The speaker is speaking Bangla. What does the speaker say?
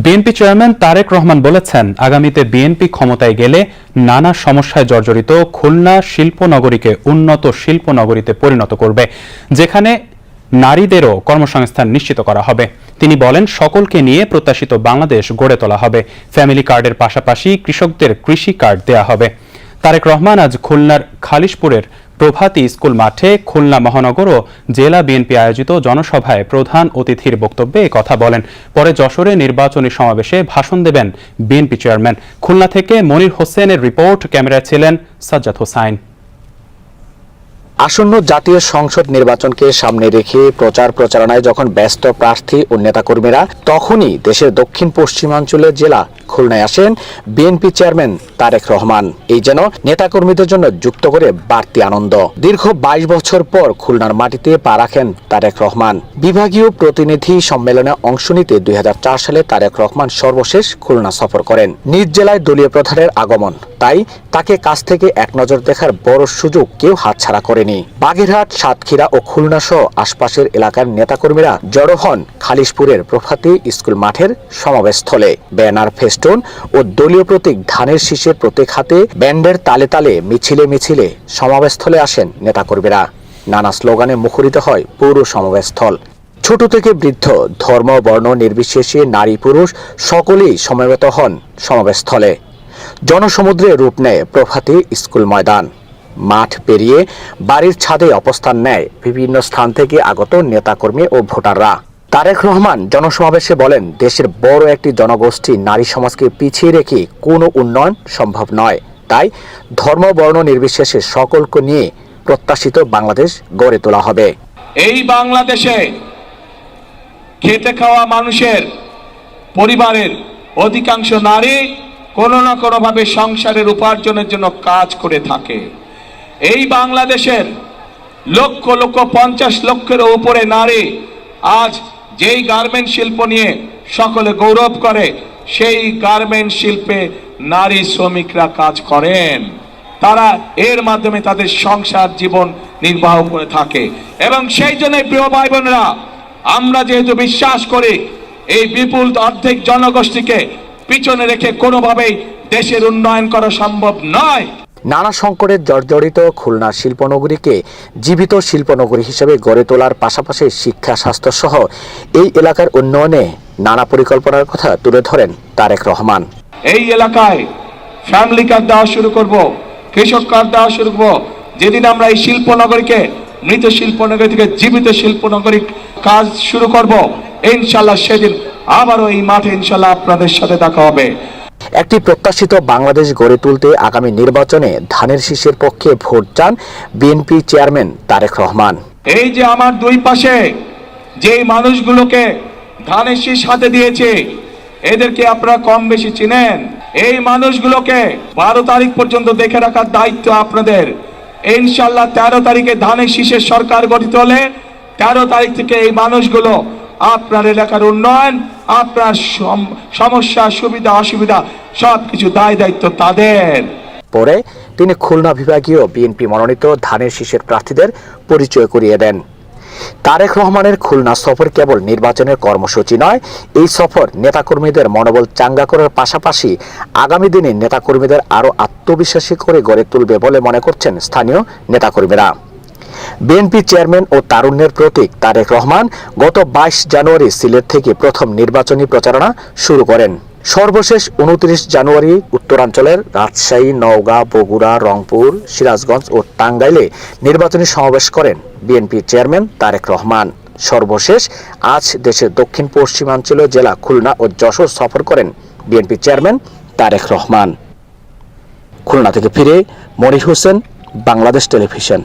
বিএনপি চেয়ারম্যান তারেক রহমান বলেছেন, আগামীতে বিএনপি ক্ষমতায় গেলে নানা সমস্যায় জর্জরিত খুলনা শিল্পনগরীকে উন্নত শিল্পনগরীতে পরিণত করবে, যেখানে নারীদেরও কর্মসংস্থান নিশ্চিত করা হবে। তিনি বলেন, সকলকে নিয়ে প্রত্যাশিত বাংলাদেশ গড়ে তোলা হবে। ফ্যামিলি কার্ডের পাশাপাশি কৃষকদের কৃষি কার্ড দেয়া হবে। তারেক রহমান আজ খুলনার খালিশপুরের প্রভাতী স্কুল মাঠে খুলনা মহানগর ও জেলা বিএনপি আয়োজিত জনসভায় প্রধান অতিথির বক্তব্যে কথা বলেন। পরে যশোরে নির্বাচনী সমাবেশে ভাষণ দেবেন বিএনপি চেয়ারম্যান। খুলনা থেকে মনির হোসেনের রিপোর্ট, ক্যামেরায় ছিলেন সাজ্জাদ হোসাইন। আসন্ন জাতীয় সংসদ নির্বাচনকে সামনে রেখে প্রচারণায় যখন ব্যস্ত প্রার্থী ও নেতাকর্মীরা, তখনই দেশের দক্ষিণ পশ্চিমাঞ্চলের জেলা খুলনায় আসেন বিএনপি চেয়ারম্যান তারেক রহমান। এই যেন নেতাকর্মীদের জন্য যুক্ত করে বাড়তি আনন্দ। দীর্ঘ 22 বছর পর খুলনার মাটিতে পা রাখেন তারেক রহমান। বিভাগীয় প্রতিনিধি সম্মেলনে অংশ নিতে 2004 সালে তারেক রহমান সর্বশেষ খুলনা সফর করেন। নিজ জেলায় দলীয় প্রধানের আগমন, তাই তাকে কাছ থেকে এক নজর দেখার বড় সুযোগ কেউ হাতছাড়া করেনি। বাগেরহাট, সাতক্ষীরা ও খুলনা সহ আশপাশের এলাকার নেতাকর্মীরা জড়ো হন খালিশপুরের প্রভাতী স্কুল মাঠের সমাবেশস্থলে। ব্যানার, ফেস্টুন ও দলীয় প্রতীক ধানের শীষের প্রতীক হাতে ব্যান্ডের তালে তালে মিছিলে সমাবেশস্থলে আসেন নেতাকর্মীরা। নানা স্লোগানে মুখরিত হয় পুরো সমাবেশস্থল। ছোট থেকে বৃদ্ধ, ধর্ম বর্ণ নির্বিশেষে নারী পুরুষ সকলেই সমবেত হন সমাবেশস্থলে। জনসমুদ্রে রূপ নেয় প্রভাতী স্কুল ময়দান। মাঠ পেরিয়ে বাড়ির ছাদে অবস্থান নেয় বিভিন্ন স্থান থেকে আগত নেতাকর্মী ও ভোটাররা। তারেক রহমান জনসমাবেশে বলেন, দেশের বড় একটি জনগোষ্ঠী নারী সমাজকে পিছিয়ে রেখে কোনো উন্নয়ন সম্ভব নয়। তাই ধর্ম বর্ণ নির্বিশেষে সকলকে নিয়ে প্রত্যাশিত বাংলাদেশ গড়ে তোলা হবে। এই বাংলাদেশে খেটে খাওয়া মানুষের পরিবারের অধিকাংশ নারী কোনো না কোনোভাবে সংসারের উপার্জনের জন্য কাজ করে থাকে। এই বাংলাদেশের লক্ষ 50 লক্ষের উপরে নারী আজ যেই গার্মেন্ট শিল্প নিয়ে সকলে গৌরব করে, সেই গার্মেন্ট শিল্পে নারী শ্রমিকরা কাজ করেন। তারা এর মাধ্যমে তাদের সংসার জীবন নির্বাহ করে থাকে। এবং সেই জন্য প্রিয় ভাই বোনেরা, আমরা যেহেতু বিশ্বাস করি এই বিপুল অর্ধেক জনগোষ্ঠীকে পিছনে রেখে কোনোভাবেই দেশের উন্নয়ন করা সম্ভব নয়। নানা সংকটের জর্জরিত খুলনা শিল্পনগরীকে জীবিত শিল্পনগরী হিসেবে গড়ে তোলার পাশাপাশি শিক্ষা, স্বাস্থ্য সহ এই এলাকার উন্নয়নে নানা পরিকল্পনার কথা তুলে ধরেন তারেক রহমান। এই এলাকায় ফ্যামিলি কার্ড দেওয়া শুরু করব, কৃষক কার্ড দেওয়া শুরু করব। যেদিন আমরা এই শিল্পনগরীকে মৃত শিল্পনগরী থেকে জীবিত শিল্পনগরী কাজ শুরু করব, ইনশাল্লাহ সেদিন আবারও এই মাঠে ইনশাল্লাহ আপনাদের সাথে দেখা হবে। একটি প্রত্যাশিত বাংলাদেশ গড়ে তুলতে আগামী নির্বাচনে ধানের শীষের পক্ষে ভোট চান বিএনপি চেয়ারম্যান তারেক রহমান। এই যে আমার দুই পাশে যে মানুষগুলোকে ধানের শীষ হাতে দিয়েছে, এদেরকে আপনারা কম বেশি চিনেন। এই মানুষগুলোকে 12 তারিখ পর্যন্ত দেখে রাখার দায়িত্ব আপনাদের। ইনশাল্লাহ 13 তারিখে ধানের শীষের সরকার গঠিত হলে 13 তারিখ থেকে এই মানুষগুলো আপনার এলাকার উন্নয়ন, আপনার সমস্যা, সুবিধা অসুবিধা সবকিছু দায়িত্ব তাদের। পরে তিনি খুলনা বিভাগীয় বিএনপি মনোনীত ধানের শীষের প্রার্থীদের পরিচয় করিয়ে দেন। তারেক রহমানের খুলনা সফর কেবল নির্বাচনের কর্মসূচি নয়, এই সফর নেতাকর্মীদের মনোবল চাঙ্গা করার পাশাপাশি আগামী দিনে নেতাকর্মীদের আরও আত্মবিশ্বাসী করে গড়ে তুলবে বলে মনে করছেন স্থানীয় নেতাকর্মীরা। বিএনপি চেয়ারম্যান ও তারুণ্যের প্রতীক তারেক রহমান গত 22 জানুয়ারি সিলেট থেকে প্রথম নির্বাচনী প্রচারণা শুরু করেন। সর্বশেষ 29 জানুয়ারি উত্তরাঞ্চলের রাজশাহী, নওগাঁ, বগুড়া, রংপুর, সিরাজগঞ্জ ও টাঙ্গাইলে নির্বাচনী সমাবেশ করেন বিএনপি চেয়ারম্যান তারেক রহমান। সর্বশেষ আজ দেশের দক্ষিণ পশ্চিমাঞ্চলীয় জেলা খুলনা ও যশোর সফর করেন বিএনপি চেয়ারম্যান তারেক রহমান। খুলনা থেকে ফিরে মনির হোসেন, বাংলাদেশ টেলিভিশন।